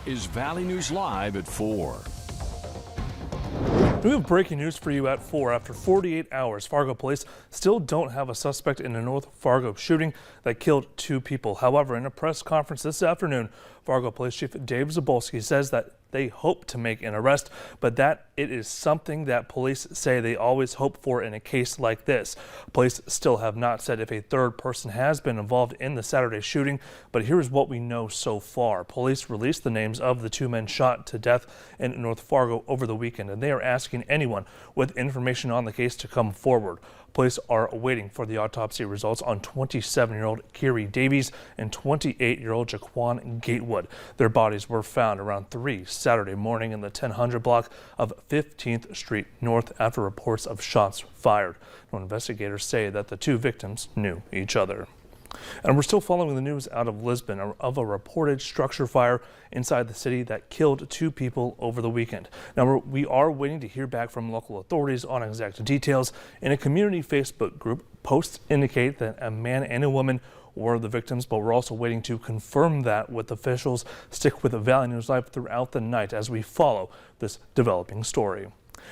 is Valley News Live at 4. We have breaking news for you at 4. After 48 hours, Fargo police still don't have a suspect in a North Fargo shooting that killed 2 people. However, in a press conference this afternoon, Fargo Police Chief Dave Zabolski says that they hope to make an arrest, but that it is something that police say they always hope for in a case like this. Police still have not said if a third person has been involved in the Saturday shooting, but here's what we know so far. Police released the names of the 2 men shot to death in North Fargo over the weekend, and they are asking anyone with information on the case to come forward. Police are waiting for the autopsy results on 27-year-old Kiri Davies and 28-year-old Jaquan Gatewood. Their bodies were found around 3 Saturday morning in the 1000 block of 15th Street North after reports of shots fired. Investigators say that the 2 victims knew each other. And we're still following the news out of Lisbon of a reported structure fire inside the city that killed 2 people over the weekend. Now, we are waiting to hear back from local authorities on exact details. In a community Facebook group, posts indicate that a man and a woman were the victims, but we're also waiting to confirm that with officials. Stick with Valley News Live throughout the night as we follow this developing story.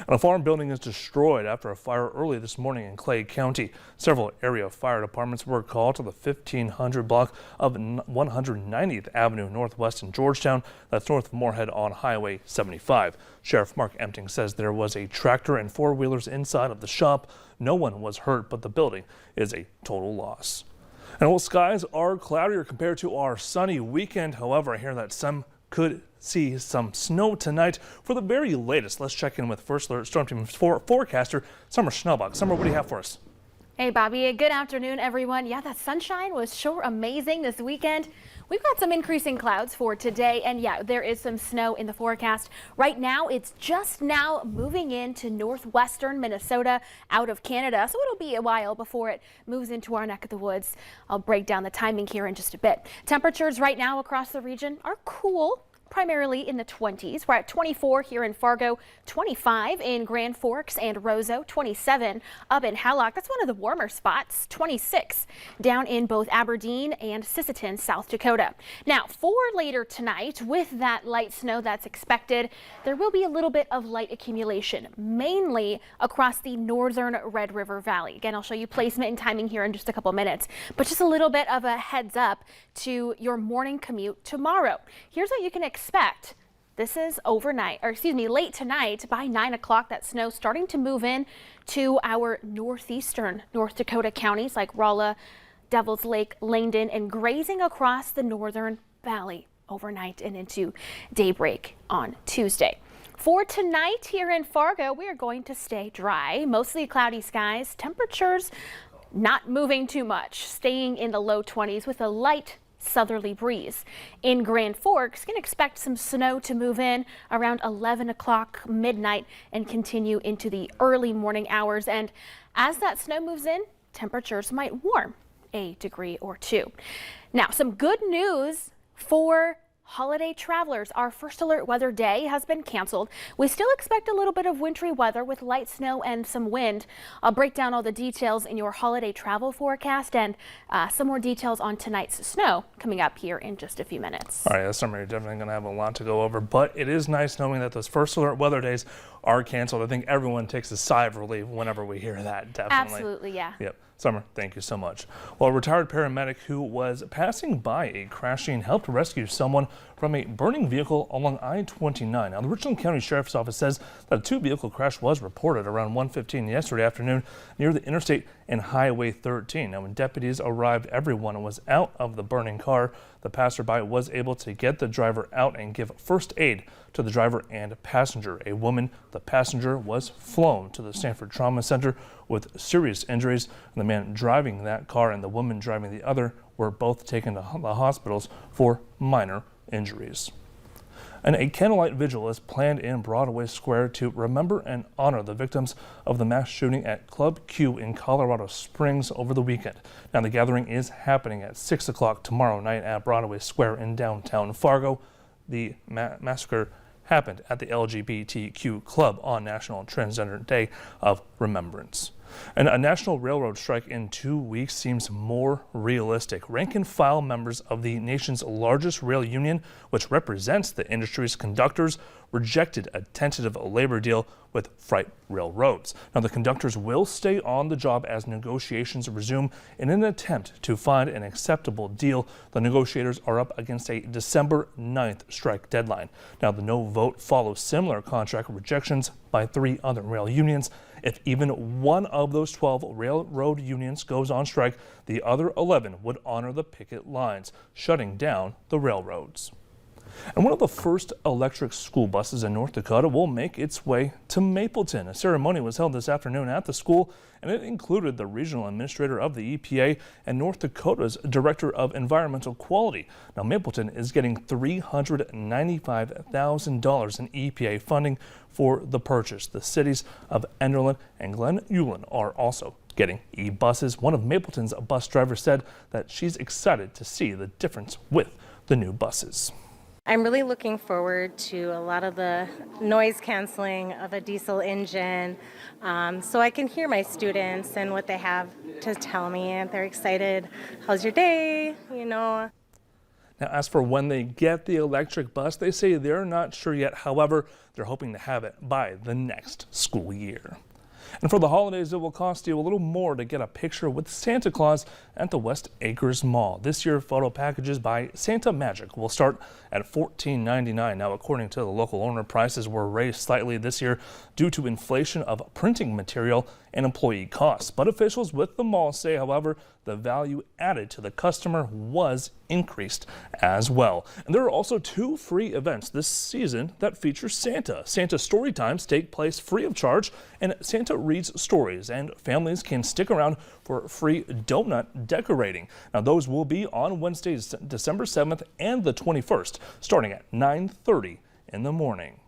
And a farm building is destroyed after a fire early this morning in Clay County. Several area fire departments were called to the 1500 block of 190th Avenue Northwest in Georgetown. That's north of Moorhead on Highway 75. Sheriff Mark Empting says there was a tractor and 4-wheelers inside of the shop. No one was hurt, but the building is a total loss. And well, skies are cloudier compared to our sunny weekend. However, I hear that some could see some snow tonight. For the very latest, let's check in with First Alert Storm Team forecaster Summer Schnellbach. Summer, what do you have for us? Hey, Bobby. Good afternoon, everyone. Yeah, that sunshine was sure amazing this weekend. We've got some increasing clouds for today, and yeah, there is some snow in the forecast. Right now, it's just now moving into northwestern Minnesota out of Canada, so it'll be a while before it moves into our neck of the woods. I'll break down the timing here in just a bit. Temperatures right now across the region are cool, primarily in the 20s. We're at 24 here in Fargo, 25 in Grand Forks and Roseau, 27 up in Hallock. That's one of the warmer spots, 26 down in both Aberdeen and Sisseton, South Dakota. Now, for later tonight, with that light snow that's expected, there will be a little bit of light accumulation, mainly across the northern Red River Valley. Again, I'll show you placement and timing here in just a couple minutes, but just a little bit of a heads up to your morning commute tomorrow. Here's what you can expect. This is late tonight by 9 o'clock. That snow starting to move in to our northeastern North Dakota counties like Rolla, Devil's Lake, Langdon, and grazing across the northern valley overnight and into daybreak on Tuesday. For tonight here in Fargo, we are going to stay dry, mostly cloudy skies, temperatures not moving too much, staying in the low 20s with a light southerly breeze. In Grand Forks, you can expect some snow to move in around 11 o'clock midnight and continue into the early morning hours. And as that snow moves in, temperatures might warm a degree or 2. Now, some good news for holiday travelers. Our First Alert Weather Day has been canceled. We still expect a little bit of wintry weather with light snow and some wind. I'll break down all the details in your holiday travel forecast and some more details on tonight's snow coming up here in just a few minutes. All right, this summer you're definitely going to have a lot to go over, but it is nice knowing that those First Alert Weather Days are canceled. I think everyone takes a sigh of relief whenever we hear that, definitely. Absolutely, yeah. Yep. Summer, thank you so much. Well, a retired paramedic who was passing by a crash scene helped rescue someone from a burning vehicle along I-29. Now, the Richland County Sheriff's Office says that a 2-vehicle crash was reported around 1:15 yesterday afternoon near the interstate and Highway 13. Now, when deputies arrived, everyone was out of the burning car. The passerby was able to get the driver out and give first aid to the driver and passenger. A woman, the passenger, was flown to the Sanford Trauma Center with serious injuries. And the man driving that car and the woman driving the other were both taken to the hospitals for minor injuries. And a candlelight vigil is planned in Broadway Square to remember and honor the victims of the mass shooting at Club Q in Colorado Springs over the weekend. Now, the gathering is happening at 6 o'clock tomorrow night at Broadway Square in downtown Fargo. The massacre happened at the LGBTQ club on National Transgender Day of Remembrance. And a national railroad strike in 2 weeks seems more realistic. Rank and file members of the nation's largest rail union, which represents the industry's conductors, rejected a tentative labor deal with freight railroads. Now, the conductors will stay on the job as negotiations resume in an attempt to find an acceptable deal. The negotiators are up against a December 9th strike deadline. Now, the no vote follows similar contract rejections by 3 other rail unions. If even one of those 12 railroad unions goes on strike, the other 11 would honor the picket lines, shutting down the railroads. And one of the first electric school buses in North Dakota will make its way to Mapleton. A ceremony was held this afternoon at the school, and it included the regional administrator of the EPA and North Dakota's director of environmental quality. Now, Mapleton is getting $395,000 in EPA funding for the purchase. The cities of Enderlin and Glen Ullin are also getting e-buses. One of Mapleton's bus drivers said that she's excited to see the difference with the new buses. I'm really looking forward to a lot of the noise canceling of a diesel engine, so I can hear my students and what they have to tell me, and they're excited. How's your day? Now, as for when they get the electric bus, they say they're not sure yet. However, they're hoping to have it by the next school year. And for the holidays, it will cost you a little more to get a picture with Santa Claus at the West Acres Mall. This year, photo packages by Santa Magic will start at $14.99. Now, according to the local owner, prices were raised slightly this year due to inflation of printing material and employee costs. But officials with the mall say, however, the value added to the customer was increased as well. And there are also 2 free events this season that feature Santa. Santa Story Times take place free of charge, and Santa reads stories, and families can stick around for free donut decorating. Now, those will be on Wednesdays, December 7th and the 21st, starting at 9:30 in the morning.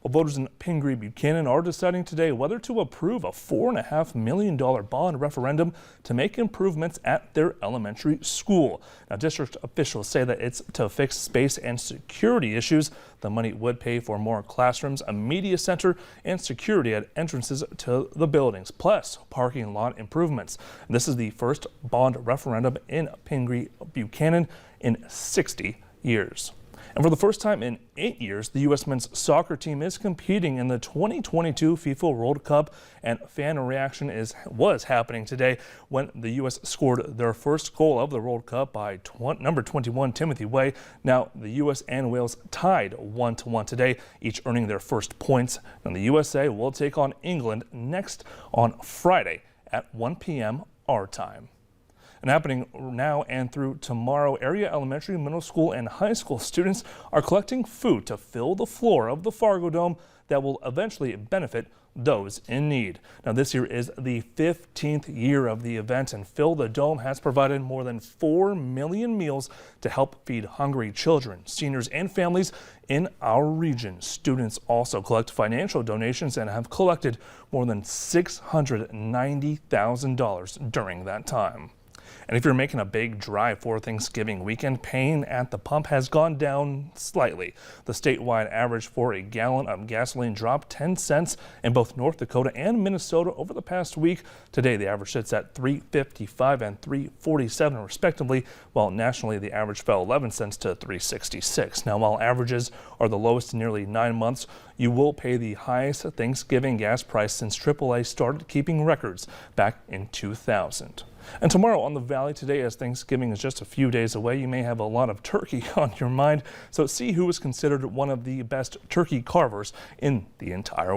Well, voters in Pingree Buchanan are deciding today whether to approve a $4.5 million bond referendum to make improvements at their elementary school. Now, district officials say that it's to fix space and security issues. The money would pay for more classrooms, a media center, and security at entrances to the buildings, plus parking lot improvements. This is the first bond referendum in Pingree Buchanan in 60 years. And for the first time in 8 years, the U.S. men's soccer team is competing in the 2022 FIFA World Cup, and fan reaction was happening today when the U.S. scored their first goal of the World Cup by number 21 Timothy Way. Now, the U.S. and Wales tied 1-1 today, each earning their first points. And the USA will take on England next on Friday at 1 p.m. our time. And happening now and through tomorrow, area elementary, middle school, and high school students are collecting food to fill the floor of the Fargo Dome that will eventually benefit those in need. Now, this year is the 15th year of the event, and Fill the Dome has provided more than 4 million meals to help feed hungry children, seniors, and families in our region. Students also collect financial donations and have collected more than $690,000 during that time. And if you're making a big drive for Thanksgiving weekend, paying at the pump has gone down slightly. The statewide average for a gallon of gasoline dropped 10 cents in both North Dakota and Minnesota over the past week. Today, the average sits at $3.55 and $3.47 respectively, while nationally the average fell 11 cents to $3.66. Now, while averages are the lowest in nearly 9 months, you will pay the highest Thanksgiving gas price since AAA started keeping records back in 2000. And tomorrow on the Valley Today, as Thanksgiving is just a few days away, you may have a lot of turkey on your mind. So see who is considered one of the best turkey carvers in the entire world.